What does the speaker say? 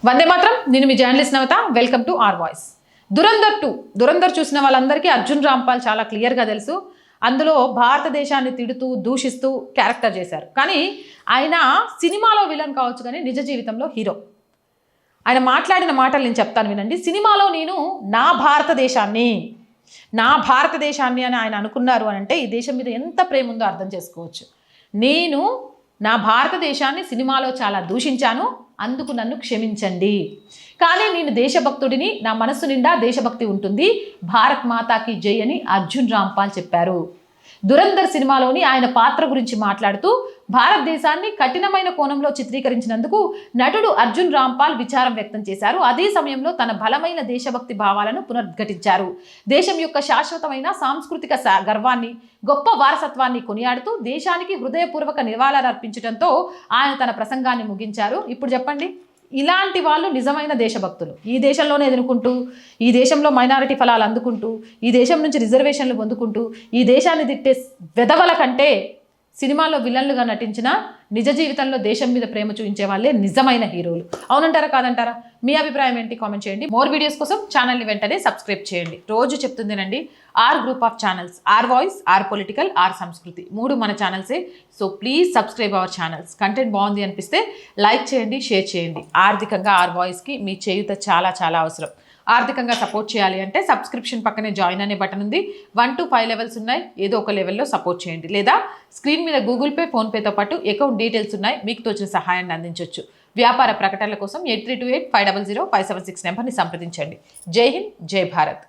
వందే మాత్రం. నేను మీ journalist Navata. Welcome to R voice. Dhurandhar 2 Dhurandhar చూసిన వాళ్ళందరికీ అర్జున్ రాంపాల్ చాలా క్లియర్గా తెలుసు. అందులో భారతదేశాన్ని తిడుతూ దూషిస్తూ క్యారెక్టర్ చేశారు. కానీ ఆయన సినిమాలో విలన్ కావచ్చు, కానీ నిజ జీవితంలో హీరో. ఆయన మాట్లాడిన మాటలు నేను చెప్తాను వినండి. సినిమాలో నేను నా భారతదేశాన్ని అని ఆయన అనుకున్నారు అని అంటే ఈ దేశం మీద ఎంత ప్రేమ ఉందో అర్థం చేసుకోవచ్చు. నేను నా భారతదేశాన్ని సినిమాలో చాలా దూషించాను, అందుకు నన్ను క్షమించండి. కానీ నేను దేశభక్తుడిని, నా మనస్సు నిండా దేశభక్తి ఉంటుంది, భారత్ మాతాకి జై అని అర్జున్ రాంపాల్ చెప్పారు. దురంధర్ సినిమాలోని ఆయన పాత్ర గురించి మాట్లాడుతూ భారతదేశాన్ని కఠినమైన కోణంలో చిత్రీకరించినందుకు నటుడు అర్జున్ రాంపాల్ విచారం వ్యక్తం చేశారు. అదే సమయంలో తన బలమైన దేశభక్తి భావాలను పునరుద్ఘాటించారు. దేశం యొక్క శాశ్వతమైన సాంస్కృతిక గర్వాన్ని, గొప్ప వారసత్వాన్ని కొనియాడుతూ దేశానికి హృదయపూర్వక నివాళులర్పించడంతో ఆయన తన ప్రసంగాన్ని ముగించారు. ఇప్పుడు చెప్పండి, ఇలాంటి వాళ్ళు నిజమైన దేశభక్తులు. ఈ దేశంలోనే ఎదుర్కొంటూ, ఈ దేశంలో మైనారిటీ ఫలాలు అందుకుంటూ, ఈ దేశం నుంచి రిజర్వేషన్లు పొందుకుంటూ, ఈ దేశాన్ని తిట్టే వెధవల కంటే సినిమాలో విలన్లుగా నటించిన నిజ జీవితంలో దేశం మీద ప్రేమ చూపించే వాళ్ళే నిజమైన హీరోలు. అవునంటారా కాదంటారా? మీ అభిప్రాయం ఏంటి? కామెంట్ చేయండి. మోర్ వీడియోస్ కోసం ఛానల్ని వెంటనే సబ్స్క్రైబ్ చేయండి. రోజు చెప్తుందేనండి, R group of channels, R voice, R political, R Sanskriti, 3 మన ఛానల్సే. So please subscribe our channels. Content బాగుంది అనిపిస్తే లైక్ చేయండి, షేర్ చేయండి. ఆర్థికంగా ఆర్ వాయిస్కి మీ చేయూత చాలా చాలా అవసరం. ఆర్థికంగా సపోర్ట్ చేయాలి అంటే సబ్స్క్రిప్షన్ పక్కనే జాయిన్ అనే బటన్ ఉంది. 1 to 5 లెవెల్స్ ఉన్నాయి. ఏదో ఒక లెవెల్లో సపోర్ట్ చేయండి. లేదా స్క్రీన్ మీద గూగుల్ పే, ఫోన్పేతో పాటు అకౌంట్ డీటెయిల్స్ ఉన్నాయి. మీకు తోచిన సహాయాన్ని అందించవచ్చు. వ్యాపార ప్రకటనల కోసం 8328500576 నెంబర్ని సంప్రదించండి. జై హింద్, జై భారత్.